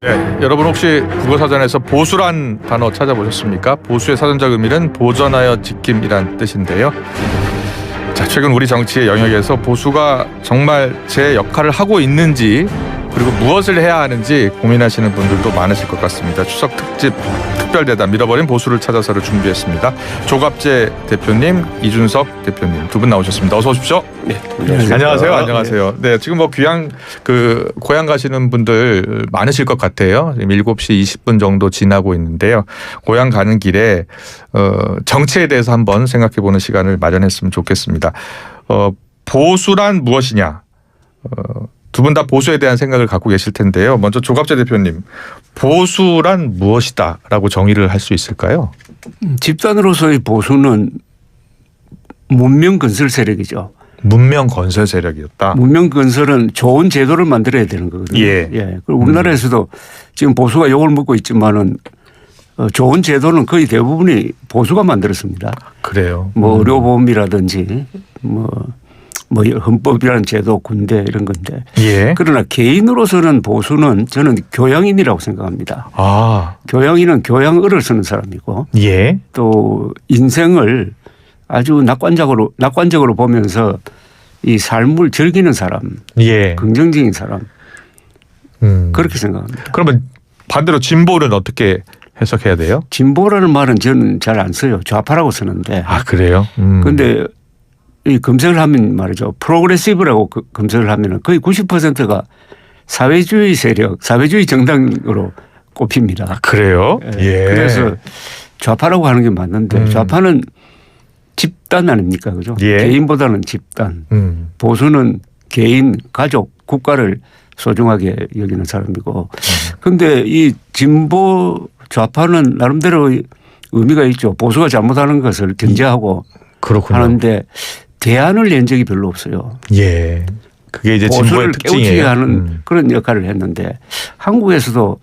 네, 여러분 혹시 국어사전에서 보수란 단어 찾아보셨습니까? 보수의 사전적 의미는 보전하여 지킴이란 뜻인데요. 자, 최근 우리 정치의 영역에서 보수가 정말 제 역할을 하고 있는지 그리고 무엇을 해야 하는지 고민하시는 분들도 많으실 것 같습니다. 추석 특집 특별대담 밀어버린 보수를 찾아서를 준비했습니다. 조갑재 대표님, 이준석 대표님 두 분 나오셨습니다. 어서 오십시오. 네, 안녕하세요. 안녕하세요. 네, 지금 뭐 고향 가시는 분들 많으실 것 같아요. 지금 7시 20분 정도 지나고 있는데요. 고향 가는 길에 정치에 대해서 한번 생각해보는 시간을 마련했으면 좋겠습니다. 보수란 무엇이냐? 두 분 다 보수에 대한 생각을 갖고 계실 텐데요. 먼저 조갑재 대표님, 보수란 무엇이다라고 정의를 할 수 있을까요? 집단으로서의 보수는 문명 건설 세력이죠. 문명 건설 세력이었다. 문명 건설은 좋은 제도를 만들어야 되는 거거든요. 예. 그리고 우리나라에서도 지금 보수가 욕을 먹고 있지만은 좋은 제도는 거의 대부분이 보수가 만들었습니다. 그래요. 뭐 의료보험이라든지 뭐 헌법이라는 제도, 군대 이런 건데. 예. 그러나 개인으로서는 보수는 저는 교양인이라고 생각합니다. 아. 교양인은 교양어를 쓰는 사람이고 예. 또 인생을 아주 낙관적으로 보면서 이 삶을 즐기는 사람, 예. 긍정적인 사람 그렇게 생각합니다. 그러면 반대로 진보는 어떻게 해석해야 돼요? 진보라는 말은 저는 잘 안 써요. 좌파라고 쓰는데. 아, 그래요? 그런데 이 검색을 하면 말이죠. 프로그레시브라고 검색을 하면 거의 90%가 사회주의 세력, 사회주의 정당으로 꼽힙니다. 아, 그래요? 예. 그래서 좌파라고 하는 게 맞는데 좌파는 집단 아닙니까? 그죠? 예. 개인보다는 집단. 보수는 개인, 가족, 국가를 소중하게 여기는 사람이고. 그런데 이 진보 좌파는 나름대로 의미가 있죠. 보수가 잘못하는 것을 견제하고 그렇군요. 하는데 대안을 낸 적이 별로 없어요. 예. 그게 이제 진보의 보수를 깨우치게 특징이에요. 하는 그런 역할을 했는데 한국에서도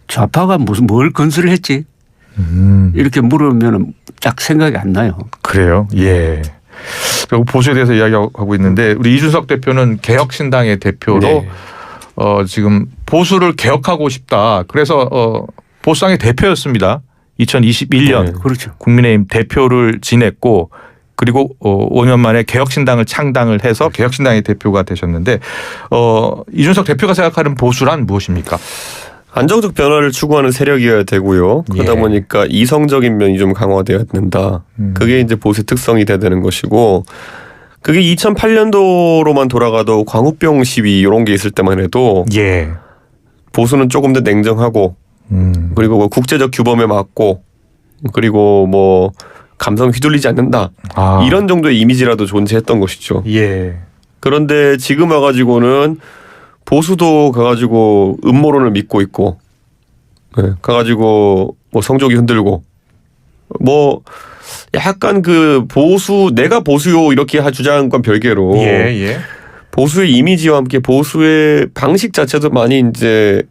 좌파가 뭘 건설을 했지? 이렇게 물으면 딱 생각이 안 나요. 그래요? 예. 그리고 보수에 대해서 이야기하고 있는데 우리 이준석 대표는 개혁신당의 대표로 네. 지금 보수를 개혁하고 싶다. 그래서 보수당의 대표였습니다. 2021년 네, 그렇죠. 국민의힘 대표를 지냈고 그리고 5년 만에 개혁신당을 창당을 해서 개혁신당의 대표가 되셨는데 이준석 대표가 생각하는 보수란 무엇입니까? 안정적 변화를 추구하는 세력이어야 되고요. 그러다 예. 보니까 이성적인 면이 좀 강화되어야 된다. 그게 이제 보수의 특성이 돼야 되는 것이고 그게 2008년도로만 돌아가도 광우병 시위 이런 게 있을 때만 해도 예. 보수는 조금 더 냉정하고 그리고 뭐 국제적 규범에 맞고 그리고 뭐 감성 휘둘리지 않는다. 이런 정도의 이미지라도 존재했던 것이죠. 예. 그런데 지금 와가지고는 보수도 가가지고 음모론을 믿고 있고, 네, 가가지고 뭐 성적이 흔들고, 뭐 약간 그 보수 내가 보수요 이렇게 주장과 별개로 예. 보수의 이미지와 함께 보수의 방식 자체도 많이 이제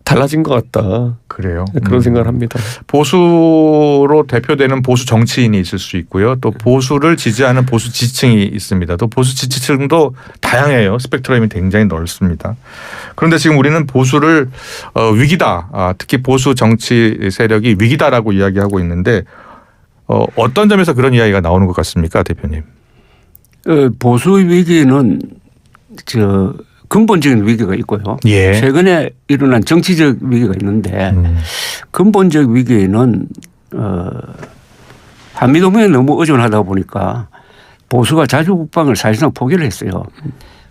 달라진 것 같다. 그래요. 그런 생각을 합니다. 보수로 대표되는 보수 정치인이 있을 수 있고요. 또 보수를 지지하는 보수 지지층이 있습니다. 또 보수 지지층도 다양해요. 스펙트럼이 굉장히 넓습니다. 그런데 지금 우리는 보수를 위기다. 특히 보수 정치 세력이 위기다라고 이야기하고 있는데 어떤 점에서 그런 이야기가 나오는 것 같습니까, 대표님? 보수의 위기는 근본적인 위기가 있고요. 예. 최근에 일어난 정치적 위기가 있는데 근본적 위기는 한미동맹에 너무 의존하다 보니까 보수가 자주국방을 사실상 포기를 했어요.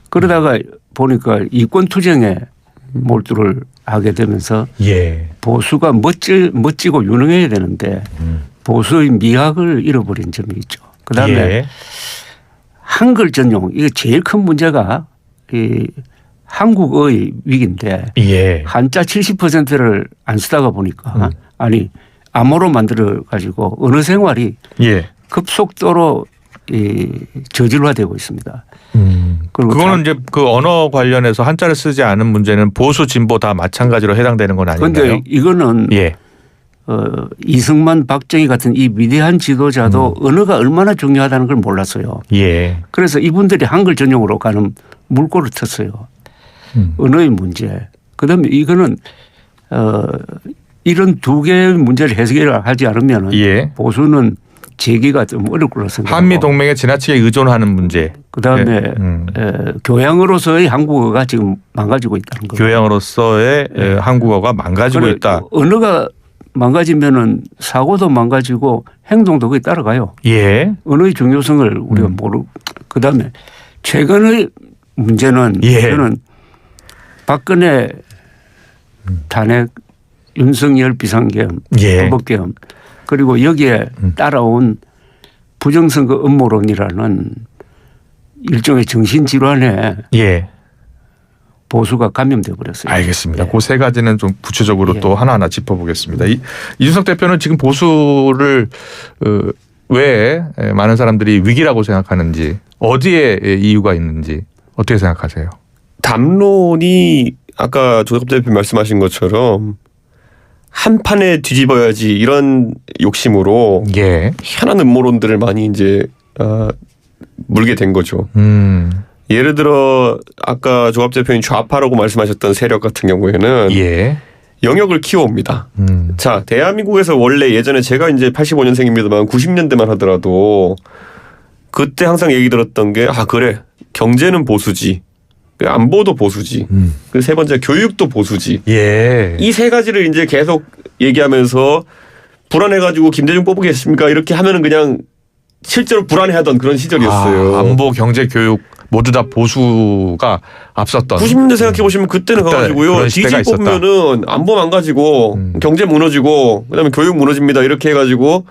그러다가 보니까 이권투쟁에 몰두를 하게 되면서 예. 보수가 멋지고 유능해야 되는데 보수의 미학을 잃어버린 점이 있죠. 그다음에 예. 한글 전용 이게 제일 큰 문제가 이 한국의 위기인데 예. 한자 70%를 안 쓰다가 보니까 아니 암호로 만들어 가지고 언어 생활이 예. 급속도로 저질화되고 있습니다. 그리고 그거는 이제 그 언어 관련해서 한자를 쓰지 않은 문제는 보수 진보 다 마찬가지로 해당되는 건 아닌가요? 그런데 이거는 예. 이승만, 박정희 같은 이 위대한 지도자도 언어가 얼마나 중요하다는 걸 몰랐어요. 예. 그래서 이분들이 한글 전용으로 가는 물꼬를 텄어요. 언어의 문제. 그다음에 이거는 이런 두 개의 문제를 해결을 하지 않으면 예. 보수는 재기가 좀 어려울 거라 생각합니다. 한미 동맹에 지나치게 의존하는 문제. 그다음에 교양으로서의 한국어가 지금 망가지고 있다는 거예요. 교양으로서의 한국어가 망가지고 있다. 언어가 망가지면은 사고도 망가지고 행동도 거기 따라가요. 예. 언어의 중요성을 우리가 모르고 그다음에 최근의 문제는 저는 박근혜 탄핵 윤석열 비상계엄 헌법계엄 그리고 여기에 따라온 부정선거 음모론이라는 일종의 정신질환에 보수가 감염돼 버렸어요. 알겠습니다. 그 세 가지는 좀 구체적으로 또 하나하나 짚어보겠습니다. 이준석 대표는 지금 보수를 왜 많은 사람들이 위기라고 생각하는지 어디에 이유가 있는지 어떻게 생각하세요? 담론이 아까 조섭 대표 말씀하신 것처럼 한 판에 뒤집어야지 이런 욕심으로 희한한 음모론들을 많이 이제 물게 된 거죠. 예를 들어 아까 조합 대표님 좌파라고 말씀하셨던 세력 같은 경우에는 영역을 키워옵니다. 자, 대한민국에서 원래 예전에 제가 이제 85년생입니다만 90년대만 하더라도 그때 항상 얘기 들었던 게 그래 경제는 보수지. 안보도 보수지. 그 세 번째 교육도 보수지. 이 세 가지를 이제 계속 얘기하면서 불안해가지고 김대중 뽑으겠습니까? 이렇게 하면은 그냥 실제로 불안해하던 그런 시절이었어요. 안보, 경제, 교육 모두 다 보수가 앞섰던. 90년대 생각해 보시면 그때는 가가지고요. DG 뽑으면은 안보 망가지고 경제 무너지고 그다음에 교육 무너집니다. 이렇게 해가지고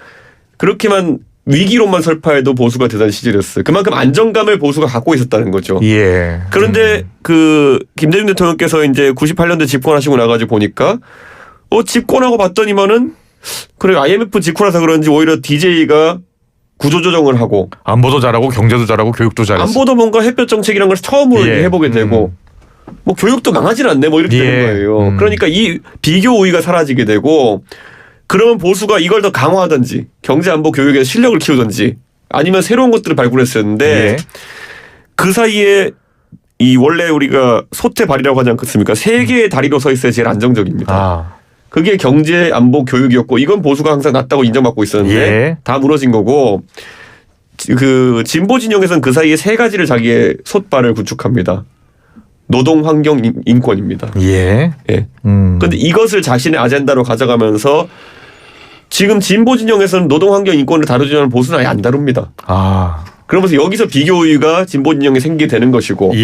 그렇게만 위기론만 설파해도 보수가 대단한 시절이었어요. 그만큼 안정감을 보수가 갖고 있었다는 거죠. 그런데 그 김대중 대통령께서 이제 98년도에 집권하시고 나가지고 보니까 집권하고 봤더니만은 그래 IMF 직후라서 그런지 오히려 DJ가 구조조정을 하고 안보도 잘하고 경제도 잘하고 교육도 잘했어. 안보도 뭔가 햇볕 정책이라는 걸 처음으로 해보게 되고 뭐 교육도 망하질 않네 뭐 이렇게 되는 거예요. 그러니까 이 비교 우위가 사라지게 되고 그러면 보수가 이걸 더 강화하든지 경제 안보 교육의 실력을 키우든지 아니면 새로운 것들을 발굴했었는데 그 사이에 이 원래 우리가 소태발이라고 하지 않겠습니까? 세 개의 다리로 서 있어야 제일 안정적입니다. 그게 경제 안보 교육이었고 이건 보수가 항상 낮다고 인정받고 있었는데 다 무너진 거고 그 진보 진영에서는 그 사이에 세 가지를 자기의 솥발을 구축합니다. 노동, 환경, 인권입니다. 그런데 이것을 자신의 아젠다로 가져가면서 지금 진보 진영에서는 노동, 환경, 인권을 다루지만 보수는 아예 안 다룹니다. 그러면서 여기서 비교 우위가 진보 진영에 생기게 되는 것이고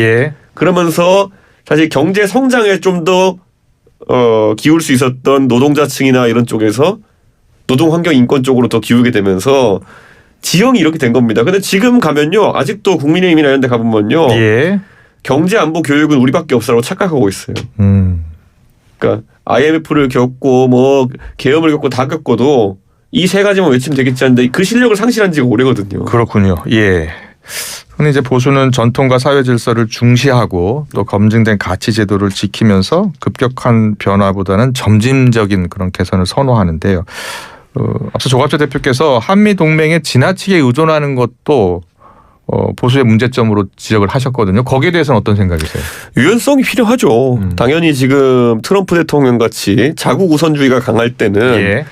그러면서 사실 경제 성장에 좀 더 기울 수 있었던 노동자층이나 이런 쪽에서 노동, 환경, 인권 쪽으로 더 기울게 되면서 지형이 이렇게 된 겁니다. 근데 지금 가면요. 아직도 국민의힘이나 이런 데 가보면요. 경제 안보 교육은 우리밖에 없어라고 착각하고 있어요. 그러니까 IMF를 겪고 뭐 계엄을 겪고 다 겪고도 이 세 가지만 외치면 되겠지 하는데 그 실력을 상실한 지가 오래거든요. 그렇군요. 흔히 이제 보수는 전통과 사회 질서를 중시하고 또 검증된 가치 제도를 지키면서 급격한 변화보다는 점진적인 그런 개선을 선호하는데요. 앞서 조갑재 대표께서 한미 동맹에 지나치게 의존하는 것도 보수의 문제점으로 지적을 하셨거든요. 거기에 대해서는 어떤 생각이세요? 유연성이 필요하죠. 당연히 지금 트럼프 대통령 같이 자국 우선주의가 강할 때는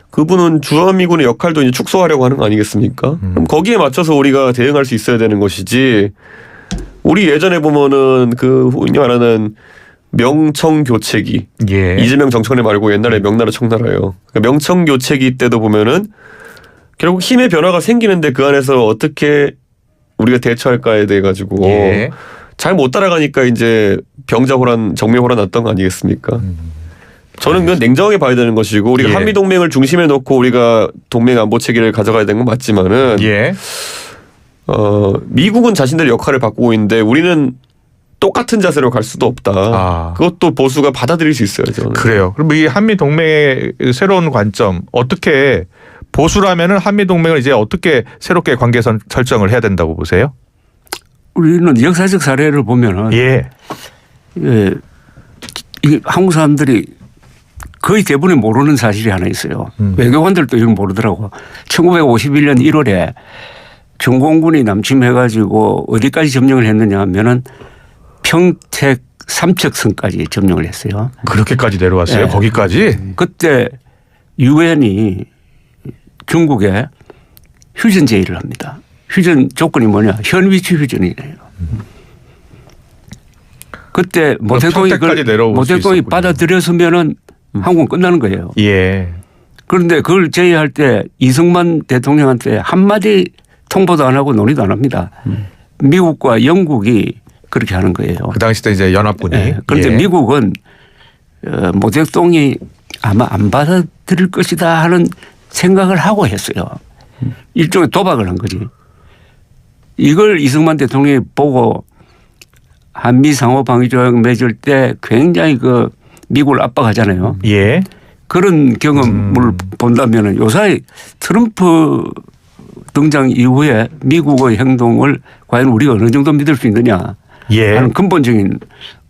그분은 주한미군의 역할도 이제 축소하려고 하는 거 아니겠습니까? 그럼 거기에 맞춰서 우리가 대응할 수 있어야 되는 것이지. 우리 예전에 보면은 그 흔히 말하는 명청교체기 이재명 정청래 말고 옛날에 명나라 청나라요. 그러니까 명청교체기 때도 보면은 결국 힘의 변화가 생기는데 그 안에서 어떻게 우리가 대처할까에 대해 가지고 잘 못 따라가니까 이제 병자호란, 정매호란 났던 거 아니겠습니까? 저는 그건 냉정하게 봐야 되는 것이고 우리가 한미 동맹을 중심에 놓고 우리가 동맹 안보 체계를 가져가야 되는 건 맞지만은 미국은 자신들의 역할을 바꾸고 있는데 우리는 똑같은 자세로 갈 수도 없다. 그것도 보수가 받아들일 수 있어요. 저는. 그래요. 그럼 이 한미 동맹의 새로운 관점 어떻게 보수라면은 한미 동맹을 이제 어떻게 새롭게 관계 설정을 해야 된다고 보세요? 우리는 역사적 사례를 보면은 이게 한국 사람들이 거의 대부분이 모르는 사실이 하나 있어요. 외교관들도 이걸 모르더라고. 1951년 1월에 중공군이 남침해가지고 어디까지 점령을 했느냐 하면은 평택 삼척선까지 점령을 했어요. 그렇게까지 내려왔어요? 네. 거기까지? 그때 유엔이 중국에 휴전 제의를 합니다. 휴전 조건이 뭐냐? 현위치 휴전이에요. 그때 모택동이 평택까지 내려올 수 모택동이 있었군요. 받아들였으면은 한국은 끝나는 거예요. 예. 그런데 그걸 제의할 때 이승만 대통령한테 한마디 통보도 안 하고 논의도 안 합니다. 미국과 영국이 그렇게 하는 거예요. 그 당시 때 이제 연합군이. 네. 그런데 예. 미국은 모택동이 아마 안 받아들일 것이다 하는 생각을 하고 했어요. 일종의 도박을 한 거지. 이걸 이승만 대통령이 보고 한미 상호 방위 조약 맺을 때 굉장히 그 미국을 압박하잖아요. 예. 그런 경험을 본다면은 요사이 트럼프 등장 이후에 미국의 행동을 과연 우리가 어느 정도 믿을 수 있느냐 예. 하는 근본적인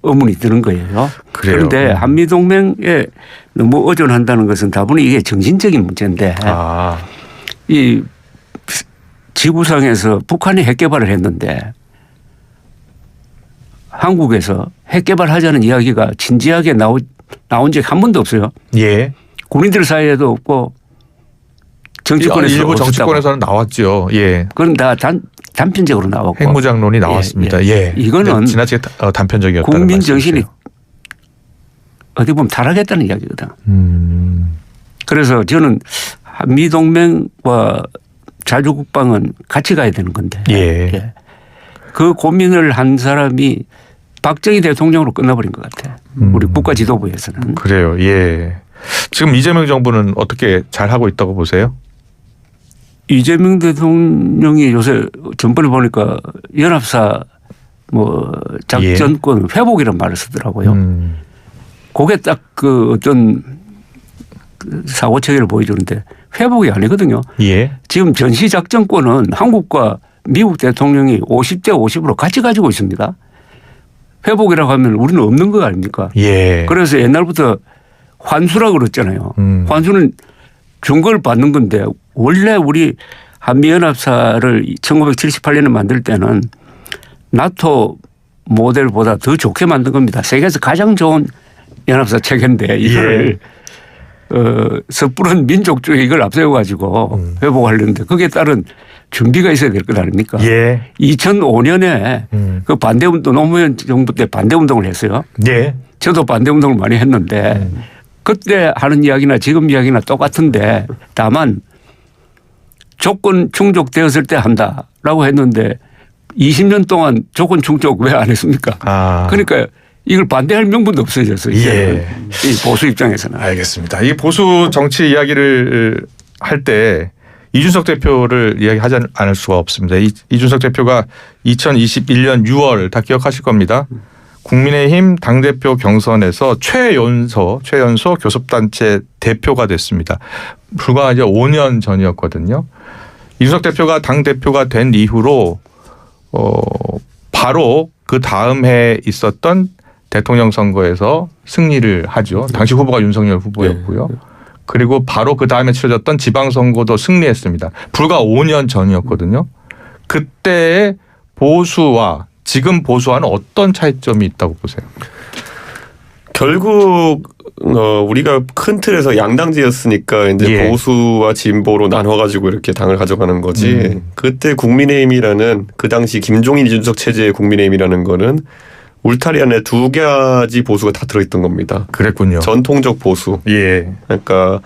의문이 드는 거예요. 그래요. 그런데 한미동맹에 너무 의존한다는 것은 다분히 이게 정신적인 문제인데 아. 이 지구상에서 북한이 핵 개발을 했는데 한국에서 핵 개발하자는 이야기가 진지하게 나온 적이 한 번도 없어요. 예. 군인들 사이에도 없고 정치권에서 일부 없었다고. 정치권에서는 나왔죠. 예. 그건 다 단편적으로 나왔고. 핵무장론이 나왔습니다. 예. 이거는 네, 지나치게 단편적이었다는 국민 말씀이시죠. 정신이 어디 보면 타락했다는 이야기거든. 그래서 저는 한미동맹과 자주국방은 같이 가야 되는 건데. 예. 그 고민을 한 사람이 박정희 대통령으로 끝나버린 것 같아. 우리 국가 지도부에서는. 그래요. 예. 지금 이재명 정부는 어떻게 잘 하고 있다고 보세요? 이재명 대통령이 요새 전번에 보니까 연합사 뭐 작전권 회복이라는 말을 쓰더라고요. 그게 딱 그 어떤 사고 체계를 보여주는데 회복이 아니거든요. 예. 지금 전시 작전권은 한국과 미국 대통령이 50대 50으로 같이 가지고 있습니다. 회복이라고 하면 우리는 없는 거 아닙니까? 예. 그래서 옛날부터 환수라고 그랬잖아요. 환수는 준 걸 받는 건데 원래 우리 한미연합사를 1978년에 만들 때는 나토 모델보다 더 좋게 만든 겁니다. 세계에서 가장 좋은 연합사 체계인데 이걸 섣부른 민족주의 이걸 앞세워 가지고 회복하려는데 거기에 따른 준비가 있어야 될 것 아닙니까? 예. 2005년에 그 반대운동 노무현 정부 때 반대운동을 했어요. 예. 저도 반대운동을 많이 했는데 그때 하는 이야기나 지금 이야기나 똑같은데 다만 조건 충족되었을 때 한다라고 했는데 20년 동안 조건 충족 왜 안 했습니까? 아. 그러니까 이걸 반대할 명분도 없어졌어요. 예. 이 보수 입장에서는. 알겠습니다. 이 보수 정치 이야기를 할 때 이준석 대표를 이야기하지 않을 수가 없습니다. 이준석 대표가 2021년 6월 다 기억하실 겁니다. 국민의힘 당대표 경선에서 최연소 교섭단체 대표가 됐습니다. 불과 이제 5년 전이었거든요. 이준석 대표가 당대표가 된 이후로 바로 그 다음 해에 있었던 대통령 선거에서 승리를 하죠. 당시 후보가 윤석열 후보였고요. 그리고 바로 그 다음에 치러졌던 지방선거도 승리했습니다. 불과 5년 전이었거든요. 그때의 보수와 지금 보수와는 어떤 차이점이 있다고 보세요? 결국 우리가 큰 틀에서 양당제였으니까 이제 예. 보수와 진보로 나눠가지고 이렇게 당을 가져가는 거지. 그때 국민의힘이라는 그 당시 김종인 이준석 체제의 국민의힘이라는 거는 울타리 안에 두 가지 보수가 다 들어있던 겁니다. 그랬군요. 전통적 보수. 예. 그러니까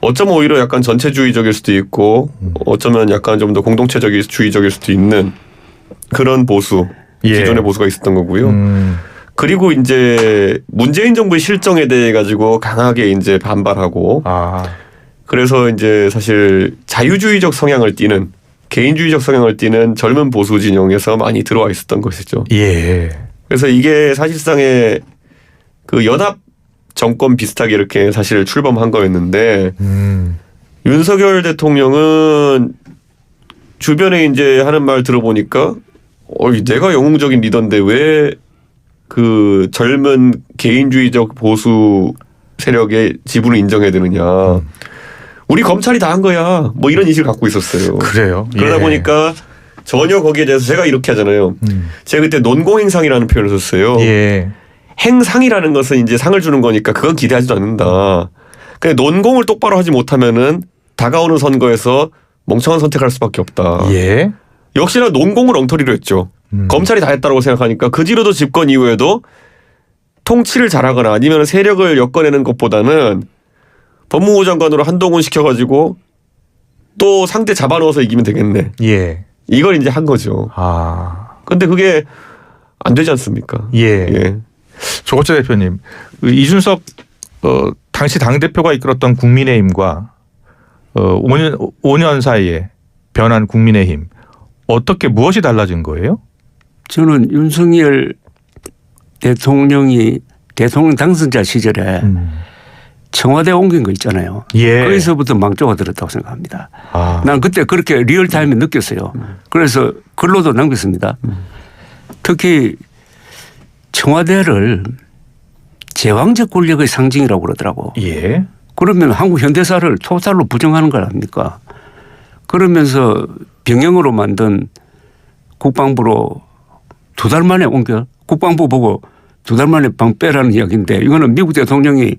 어쩌면 오히려 약간 전체주의적일 수도 있고 어쩌면 약간 좀 더 공동체주의적일 수도 있는 그런 보수. 예. 기존의 보수가 있었던 거고요. 그리고 이제 문재인 정부의 실정에 대해 가지고 강하게 이제 반발하고 그래서 이제 사실 자유주의적 성향을 띠는 개인주의적 성향을 띠는 젊은 보수 진영에서 많이 들어와 있었던 것이죠. 예. 그래서 이게 사실상의 그 연합 정권 비슷하게 이렇게 사실 출범한 거였는데 윤석열 대통령은 주변에 이제 하는 말 들어보니까 내가 영웅적인 리더인데 왜 그 젊은 개인주의적 보수 세력의 지분을 인정해야 되느냐. 우리 검찰이 다 한 거야. 뭐 이런 인식을 갖고 있었어요. 그래요. 그러다 예. 보니까 전혀 거기에 대해서 제가 이렇게 하잖아요. 제가 그때 논공행상이라는 표현을 썼어요. 예. 행상이라는 것은 이제 상을 주는 거니까 그건 기대하지도 않는다. 그냥 논공을 똑바로 하지 못하면은 다가오는 선거에서 멍청한 선택할 수밖에 없다. 예. 역시나 논공을 엉터리로 했죠. 검찰이 다 했다고 생각하니까 그 뒤로도 집권 이후에도 통치를 잘하거나 아니면 세력을 엮어내는 것보다는 법무부 장관으로 한동훈 시켜가지고 또 상대 잡아넣어서 이기면 되겠네. 예. 이걸 이제 한 거죠. 근데 그게 안 되지 않습니까? 예. 조거태 대표님, 이준석 당시 당대표가 이끌었던 국민의힘과 5년 사이에 변한 국민의힘 어떻게 무엇이 달라진 거예요? 저는 윤석열 대통령이 대통령 당선자 시절에 청와대 옮긴 거 있잖아요. 예. 거기서부터 망조가 들었다고 생각합니다. 난 그때 그렇게 리얼타임에 느꼈어요. 그래서 글로도 남겼습니다. 특히 청와대를 제왕적 권력의 상징이라고 그러더라고. 예. 그러면 한국 현대사를 토탈로 부정하는 거 아닙니까? 그러면서 병영으로 만든 국방부로 2달 만에 옮겨 국방부 보고 2달 만에 방 빼라는 이야기인데 이거는 미국 대통령이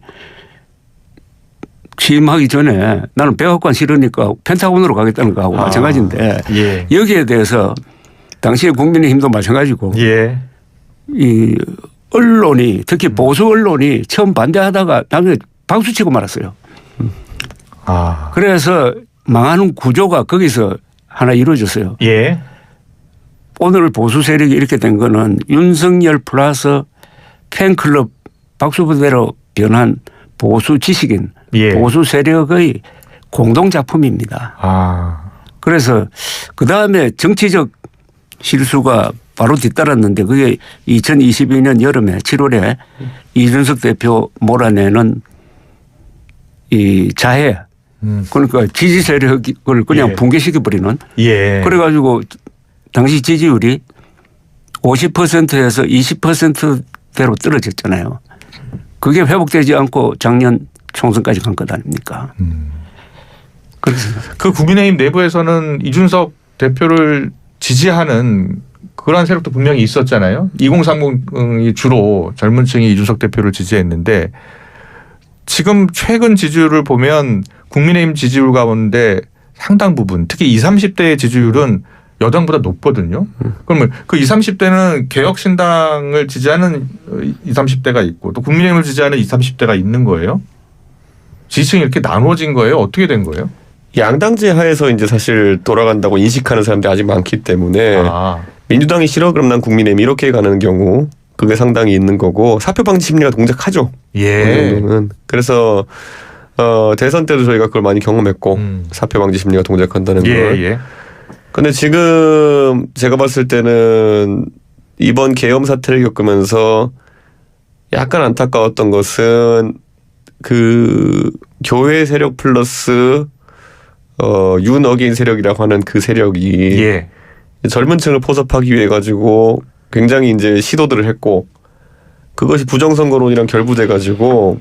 취임하기 전에 나는 백악관 싫으니까 펜타곤으로 가겠다는 거하고 마찬가지인데 예. 여기에 대해서 당시에 국민의힘도 마찬가지고 예. 이 언론이 특히 보수 언론이 처음 반대하다가 나중에 박수치고 말았어요. 그래서 망하는 구조가 거기서 하나 이루어졌어요. 예. 오늘 보수 세력이 이렇게 된 거는 윤석열 플러스 팬클럽 박수부대로 변한 보수 지식인, 예. 보수 세력의 공동작품입니다. 그래서 그다음에 정치적 실수가 바로 뒤따랐는데 그게 2022년 여름에 7월에 이준석 대표 몰아내는 이 자해 그러니까 지지 세력을 그냥 예. 붕괴시켜버리는 예. 그래가지고 당시 지지율이 50%에서 20%대로 떨어졌잖아요. 그게 회복되지 않고 작년 총선까지 간 것 아닙니까? 그래서 그 국민의힘 내부에서는 이준석 대표를 지지하는 그러한 세력도 분명히 있었잖아요. 2030이 주로 젊은 층이 이준석 대표를 지지했는데 지금 최근 지지율을 보면 국민의힘 지지율 가운데 상당 부분 특히 20, 30대의 지지율은 여당보다 높거든요. 그러면 그 20, 30대는 개혁신당을 지지하는 20, 30대가 있고 또 국민의힘을 지지하는 20, 30대가 있는 거예요. 지지층이 이렇게 나누어진 거예요. 어떻게 된 거예요? 양당제 하에서 이제 사실 돌아간다고 인식하는 사람들이 아직 많기 때문에 민주당이 싫어 그럼 난 국민의힘 이렇게 가는 경우 그게 상당히 있는 거고 사표 방지 심리가 동작하죠. 예. 어느 정도는. 그래서 대선 때도 저희가 그걸 많이 경험했고 사표 방지 심리가 동작한다는 걸. 예. 근데 지금 제가 봤을 때는 이번 계엄 사태를 겪으면서 약간 안타까웠던 것은 그 교회 세력 플러스 윤어게인 세력이라고 하는 그 세력이 예. 젊은 층을 포섭하기 위해 가지고 굉장히 이제 시도들을 했고 그것이 부정선거론이랑 결부돼 가지고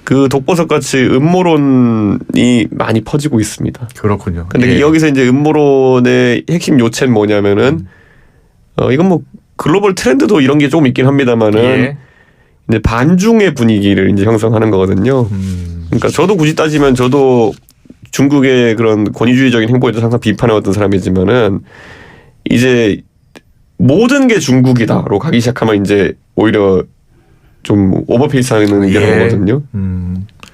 그 독버섯 같이 음모론이 많이 퍼지고 있습니다. 그렇군요. 근데 예. 여기서 이제 음모론의 핵심 요체는 뭐냐면은 이건 뭐 글로벌 트렌드도 이런 게 조금 있긴 합니다만은 예. 이제 반중의 분위기를 이제 형성하는 거거든요. 그러니까 저도 굳이 따지면 저도 중국의 그런 권위주의적인 행보에 대해서 항상 비판해왔던 사람이지만은 이제 모든 게 중국이다로 가기 시작하면 이제 오히려 좀 오버페이스하는 게 나오거든요.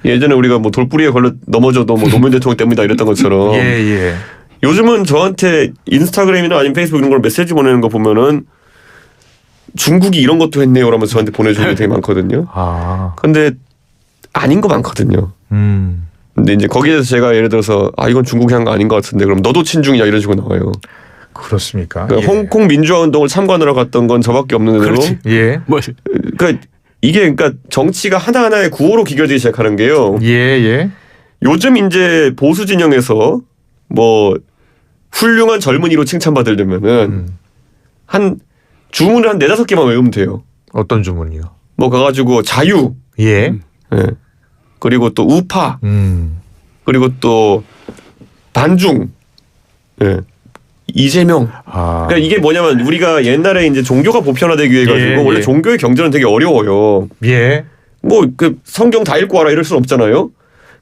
예전에 우리가 뭐 돌뿌리에 걸려 넘어져도 뭐 노무현 대통령 때문이다 이랬던 것처럼 예. 요즘은 저한테 인스타그램이나 아니면 페이스북 이런 걸 메시지 보내는 거 보면은 중국이 이런 것도 했네요 라면서 저한테 보내주는 게 되게 많거든요. 근데 아닌 거 많거든요. 근데 이제 거기에서 제가 예를 들어서 이건 중국이 한 거 아닌 것 같은데 그럼 너도 친중이냐 이런 식으로 나와요. 그렇습니까? 그러니까 예. 홍콩 민주화 운동을 참관하러 갔던 건 저밖에 없는 애로. 예. 그러니까 이게 그러니까 정치가 하나하나의 구호로 기겨지기 시작하는 게요. 예. 요즘 이제 보수 진영에서 뭐 훌륭한 젊은이로 칭찬받으려면은 한 주문을 한 4-5개만 외우면 돼요. 어떤 주문이요? 뭐 가가지고 자유. 예. 그리고 또 우파. 그리고 또 반중. 예. 이재명. 그러니까 이게 뭐냐면 우리가 옛날에 이제 종교가 보편화되기 위해 가지고 원래 종교의 경전은 되게 어려워요. 예. 뭐 그 성경 다 읽고 와라 이럴 수는 없잖아요.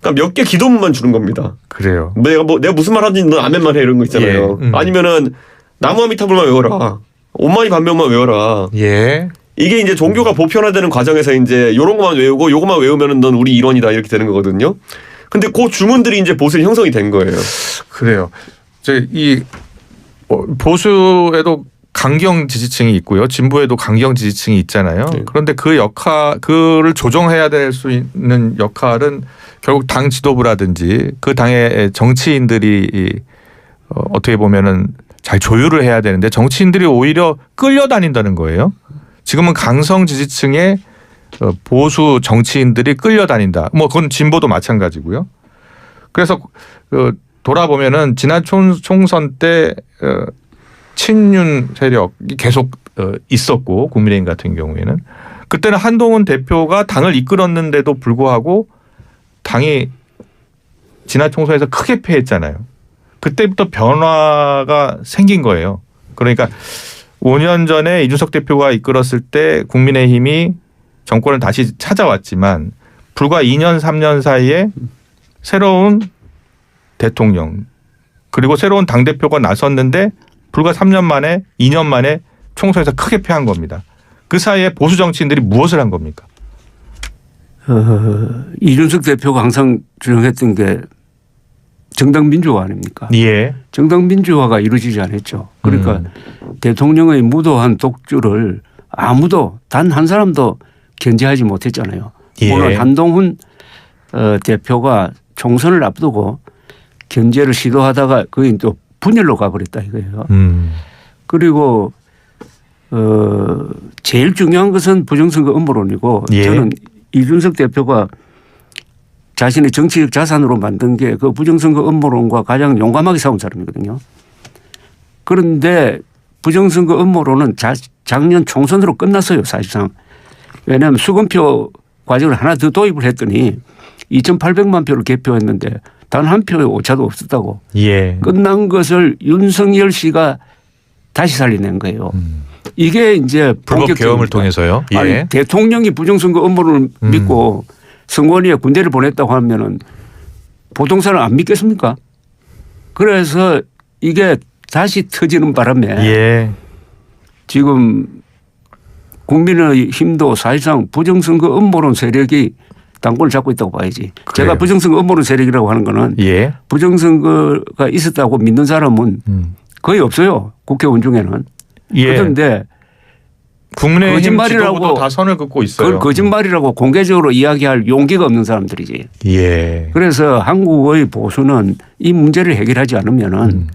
그러니까 몇 개 기도문만 주는 겁니다. 그래요. 내가 무슨 말 하든지 너 아멘만 해 이런 거 있잖아요. 아니면은 나무아미타불만 외워라. 옴마니 반명만 외워라. 예. 이게 이제 종교가 보편화되는 과정에서 이제 요런 것만 외우고 요것만 외우면은 넌 우리 일원이다 이렇게 되는 거거든요. 근데 그 주문들이 이제 보수에 형성이 된 거예요. 그래요. 이 보수에도 강경 지지층이 있고요. 진보에도 강경 지지층이 있잖아요. 네. 그런데 그를 조정해야 될 수 있는 역할은 결국 당 지도부라든지 그 당의 정치인들이 어떻게 보면은 잘 조율을 해야 되는데 정치인들이 오히려 끌려다닌다는 거예요. 지금은 강성 지지층의 보수 정치인들이 끌려다닌다. 뭐 그건 진보도 마찬가지고요. 그래서 돌아보면은 지난 총선 때 친윤 세력이 계속 있었고 국민의힘 같은 경우에는 그때는 한동훈 대표가 당을 이끌었는데도 불구하고 당이 지난 총선에서 크게 패했잖아요. 그때부터 변화가 생긴 거예요. 그러니까 5년 전에 이준석 대표가 이끌었을 때 국민의힘이 정권을 다시 찾아왔지만 불과 2년 3년 사이에 새로운 대통령 그리고 새로운 당대표가 나섰는데 불과 3년 만에 2년 만에 총선에서 크게 패한 겁니다. 그 사이에 보수 정치인들이 무엇을 한 겁니까? 이준석 대표가 항상 주장했던 게 정당 민주화 아닙니까? 예. 정당 민주화가 이루어지지 않았죠. 그러니까 대통령의 무도한 독주를 아무도 단 한 사람도 견제하지 못했잖아요. 예. 오늘 한동훈 대표가 총선을 앞두고 견제를 시도하다가 거의 또 분열로 가버렸다 이거예요. 그리고 제일 중요한 것은 부정선거 음모론이고 예. 저는 이준석 대표가 자신의 정치적 자산으로 만든 게 그 부정선거 음모론과 가장 용감하게 싸운 사람이거든요. 그런데 부정선거 음모론은 작년 총선으로 끝났어요 사실상. 왜냐하면 수검표 과정을 하나 더 도입을 했더니 2,800만 표를 개표했는데 단 한 표의 오차도 없었다고. 예. 끝난 것을 윤석열 씨가 다시 살려낸 거예요. 이게 이제 불법 계엄을 통해서요. 예. 아니, 대통령이 부정선거 음모를 믿고 선관위에 군대를 보냈다고 하면은 부동산을 안 믿겠습니까? 그래서 이게 다시 터지는 바람에 예. 지금 국민의힘도 사실상 부정선거 음모론 세력이 당권을 잡고 있다고 봐야지. 그래요. 제가 부정선거 음모론 세력이라고 하는 거는 예. 부정선거가 있었다고 믿는 사람은 거의 없어요. 국회의원 중에는. 예. 그런데 국민의힘 거짓말이라고 지도부도 다 선을 긋고 있어요. 그걸 거짓말이라고 공개적으로 이야기할 용기가 없는 사람들이지. 예. 그래서 한국의 보수는 이 문제를 해결하지 않으면은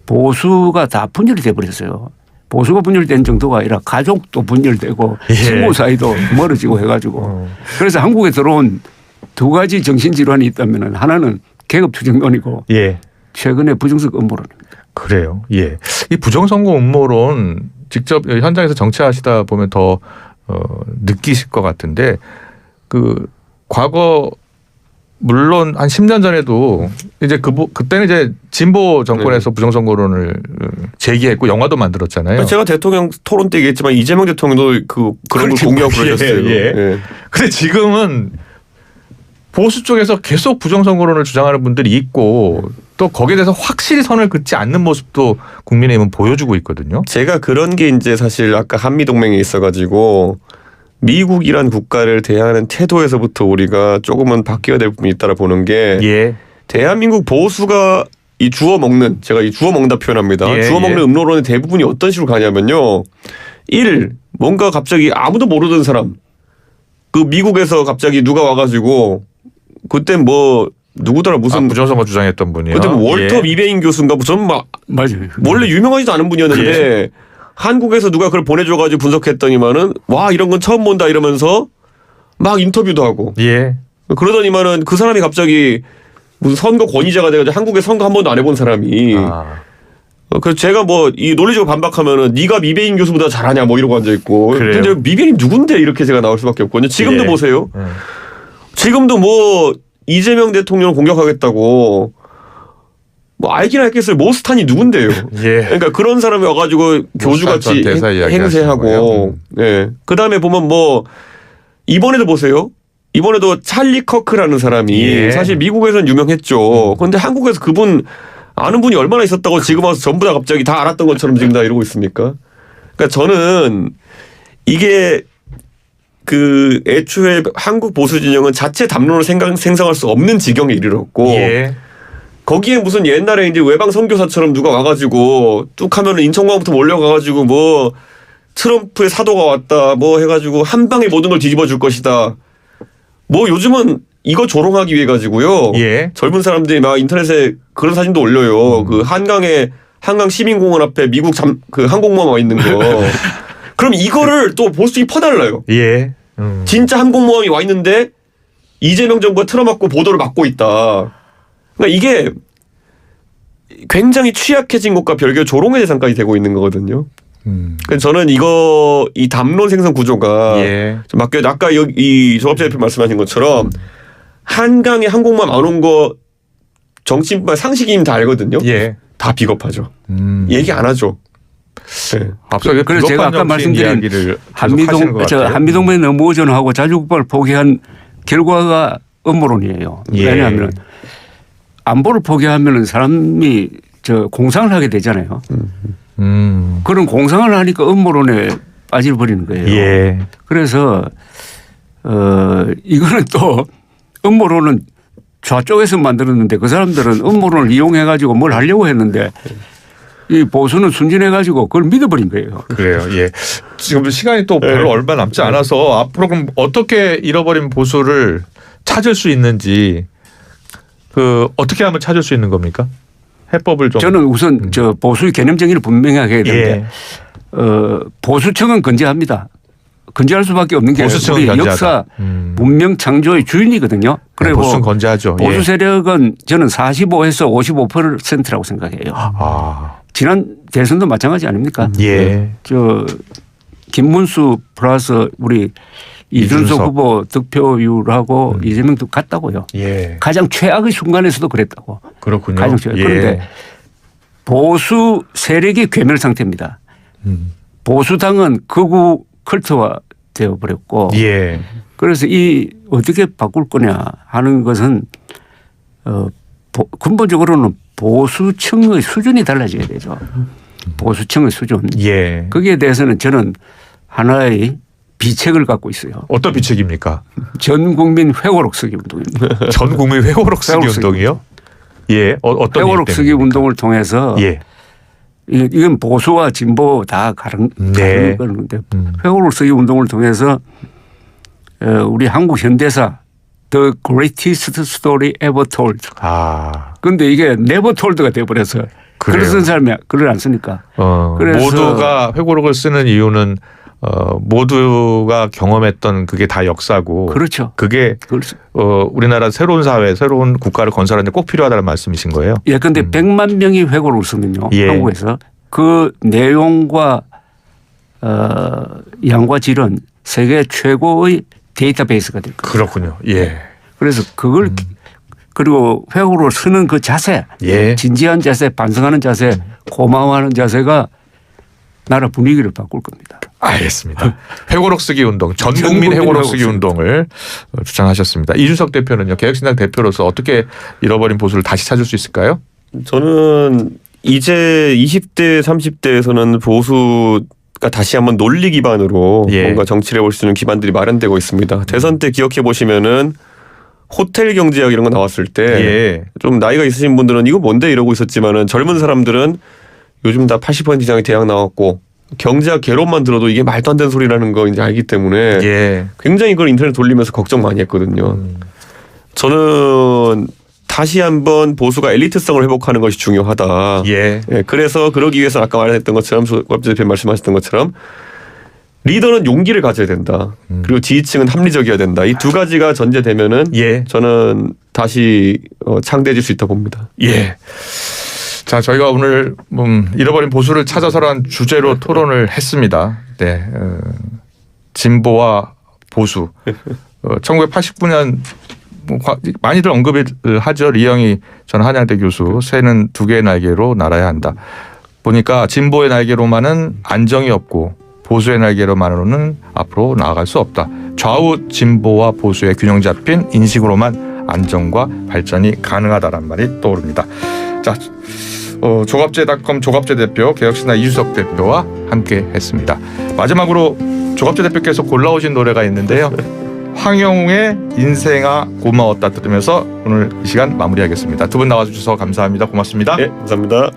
보수가 다 분열이 돼버렸어요. 보수가 분열된 정도가 아니라 가족도 분열되고 예. 친구 사이도 멀어지고 해가지고 그래서 한국에 들어온 두 가지 정신질환이 있다면 하나는 계급투쟁론이고 예. 최근에 부정선거 음모론입니다. 그래요. 예. 이 부정선거 음모론 직접 현장에서 정치하시다 보면 더 느끼실 것 같은데 그 과거 물론 한 10년 전에도 이제 그때는 이제 진보 정권에서 부정선거론을 제기했고 영화도 만들었잖아요. 제가 대통령 토론 때 얘기했지만 이재명 대통령도 그런 걸 공유하고 그러셨어요. 예. 예. 근데 지금은 보수 쪽에서 계속 부정선거론을 주장하는 분들이 있고 또 거기에 대해서 확실히 선을 긋지 않는 모습도 국민의힘은 보여주고 있거든요. 제가 그런 게 이제 사실 아까 한미동맹에 있어가지고 미국이란 국가를 대하는 태도에서부터 우리가 조금은 바뀌어야 될 부분이 있다라 보는 게 예. 대한민국 보수가 이 주워 먹는 제가 이 주워 먹는다 표현합니다. 예, 주워 먹는 음모론의 대부분이 어떤 식으로 가냐면요. 1. 뭔가 갑자기 아무도 모르던 사람 그 미국에서 갑자기 누가 와가지고 그때 뭐 누구더라 무슨 부정선거 주장했던 분이요. 그때 뭐 월터 예. 미베인 교수인가 무슨 막 맞아요. 원래 유명하지도 않은 분이었는데 한국에서 누가 그걸 보내줘가지고 분석했더니만은 와 이런 건 처음 본다 이러면서 막 인터뷰도 하고 예. 그러더니만은 그 사람이 갑자기 무슨 선거 권위자가 돼가지고 한국에 선거 한 번도 안 해본 사람이 그래서 제가 뭐 이 논리적으로 반박하면은 네가 미베인 교수보다 잘하냐 뭐 이러고 앉아 있고 그래요. 근데 미베인이 누군데 이렇게 제가 나올 수밖에 없거든요. 지금도 예. 보세요. 지금도 뭐 이재명 대통령을 공격하겠다고 뭐 알긴 알겠어요. 모스탄이 누군데요. 예. 그러니까 그런 사람이 와가지고 교주같이 대사 이야기 행세하고. 예. 그 다음에 보면 뭐 이번에도 보세요. 이번에도 찰리 커크라는 사람이 예. 사실 미국에서는 유명했죠. 그런데 한국에서 그분 아는 분이 얼마나 있었다고 지금 와서 전부 다 갑자기 다 알았던 것처럼 지금 다 이러고 있습니까? 그러니까 저는 이게 그 애초에 한국 보수 진영은 자체 담론을 생성할 수 없는 지경에 이르렀고 예. 거기에 무슨 옛날에 이제 외방 선교사처럼 누가 와가지고 뚝 하면은 인천공항부터 몰려가가지고 뭐 트럼프의 사도가 왔다 뭐 해가지고 한 방에 모든 걸 뒤집어 줄 것이다. 뭐 요즘은 이거 조롱하기 위해 가지고요. 예. 젊은 사람들이 막 인터넷에 그런 사진도 올려요. 그 한강 시민공원 앞에 미국 그 항공모함 와 있는 거. 그럼 이거를 또 보수들이 퍼달라요. 예. 진짜 항공모함이 와 있는데 이재명 정부가 틀어막고 보도를 막고 있다. 그러니까 이게 굉장히 취약해진 것과 별개로 조롱의 대상까지 되고 있는 거거든요. 그래서 저는 이 담론 생성 구조가 예. 좀 아까 이 조갑재 대표 말씀하신 것처럼 한강에 항공모함 안 온 거 정치인뿐만 상식인님 다 알거든요. 예. 다 비겁하죠. 얘기 안 하죠. 네. 앞서 그래서 제가 아까 말씀드린 한미동맹에 너무 의존하고 자주국방을 포기한 결과가 음모론이에요. 예. 왜냐하면 안보를 포기하면 사람이 공상을 하게 되잖아요. 그런 공상을 하니까 음모론에 빠져버리는 거예요. 예. 그래서 이거는 또 음모론은 좌쪽에서 만들었는데 그 사람들은 음모론을 이용해 가지고 뭘 하려고 했는데 이 보수는 순진해 가지고 그걸 믿어버린 거예요. 그래요. 예. 지금 시간이 또 별로 얼마 남지 않아서 앞으로 그럼 어떻게 잃어버린 보수를 찾을 수 있는지 어떻게 하면 찾을 수 있는 겁니까? 해법을 좀. 저는 우선 보수의 개념 정의를 분명하게 해야 되는데 보수층은 건재합니다. 건재할 수밖에 없는 게 우리 역사 문명 창조의 주인이거든요. 그리고 보수는 건재하죠. 보수 세력은 저는 45에서 55%라고 생각해요. 지난 대선도 마찬가지 아닙니까? 예. 김문수 플러스 우리 이준석 후보 득표율하고 이재명도 같다고요. 예. 가장 최악의 순간에서도 그랬다고. 그렇군요. 가장 최악. 그런데 보수 세력이 괴멸 상태입니다. 보수당은 극우 컬트화 되어버렸고 예. 그래서 어떻게 바꿀 거냐 하는 것은 근본적으로는 보수층의 수준이 달라져야 되죠. 보수층의 수준. 예. 거기에 대해서는 저는 하나의 비책을 갖고 있어요. 어떤 비책입니까? 전 국민 회고록 쓰기 운동입니다. 전 국민 회고록 쓰기 운동이요? 예. 어떤 회고록 쓰기 운동을 통해서 예. 이건 보수와 진보 다 가는 건데 회고록 쓰기 운동을 통해서 우리 한국 현대사 The greatest story ever told. 그런데 이게 never told가 돼버려서 글을 쓴 사람이 글을 안 쓰니까. 그래서 모두가 회고록을 쓰는 이유는 모두가 경험했던 그게 다 역사고. 그렇죠. 그게 우리나라 새로운 사회, 새로운 국가를 건설하는 데 꼭 필요하다는 말씀이신 거예요? 예, 근데 100만 명이 회고록을 쓰면요. 예. 한국에서 그 내용과 양과 질은 세계 최고의 데이터베이스가 될 거예요. 그렇군요. 예. 그래서 그걸 그리고 회고록을 쓰는 그 자세, 진지한 자세, 반성하는 자세, 고마워하는 자세가 나라 분위기를 바꿀 겁니다. 알겠습니다. 회고록 쓰기 운동, 전 국민 회고록 쓰기 운동을 주장하셨습니다. 이준석 대표는요, 개혁신당 대표로서 어떻게 잃어버린 보수를 다시 찾을 수 있을까요? 저는 이제 20대, 30대에서는 보수가 다시 한번 논리 기반으로 뭔가 정치를 해볼 수 있는 기반들이 마련되고 있습니다. 대선 때 기억해 보시면은 호텔 경제학 이런 거 나왔을 때 좀 나이가 있으신 분들은 이거 뭔데 이러고 있었지만은 젊은 사람들은 요즘 다 80% 이상의 대학 나왔고 경제학 개론만 들어도 이게 말도 안 되는 소리라는 거 이제 알기 때문에 굉장히 그걸 인터넷 돌리면서 걱정 많이 했거든요. 저는 다시 한번 보수가 엘리트성을 회복하는 것이 중요하다. 그래서 그러기 위해서 아까 말했던 것처럼 조갑재 대표 말씀하셨던 것처럼 리더는 용기를 가져야 된다. 그리고 지지층은 합리적이어야 된다. 이 두 가지가 전제되면은 저는 다시 창대해질 수 있다고 봅니다. 자, 저희가 오늘 잃어버린 보수를 찾아서라는 주제로 토론을 했습니다. 네, 진보와 보수. 1989년 많이들 언급을 하죠. 리영희 전 한양대 교수 새는 두 개의 날개로 날아야 한다. 보니까 진보의 날개로만은 안정이 없고 보수의 날개로만으로는 앞으로 나아갈 수 없다. 좌우 진보와 보수의 균형 잡힌 인식으로만 안정과 발전이 가능하다는 말이 떠오릅니다. 자, 조갑제닷컴 조갑제 대표, 개혁신화 이주석 대표와 함께했습니다. 마지막으로 조갑제 대표께서 골라오신 노래가 있는데요. 황영웅의 인생아 고마웠다 들으면서 오늘 이 시간 마무리하겠습니다. 두 분 나와주셔서 감사합니다. 고맙습니다. 네, 감사합니다.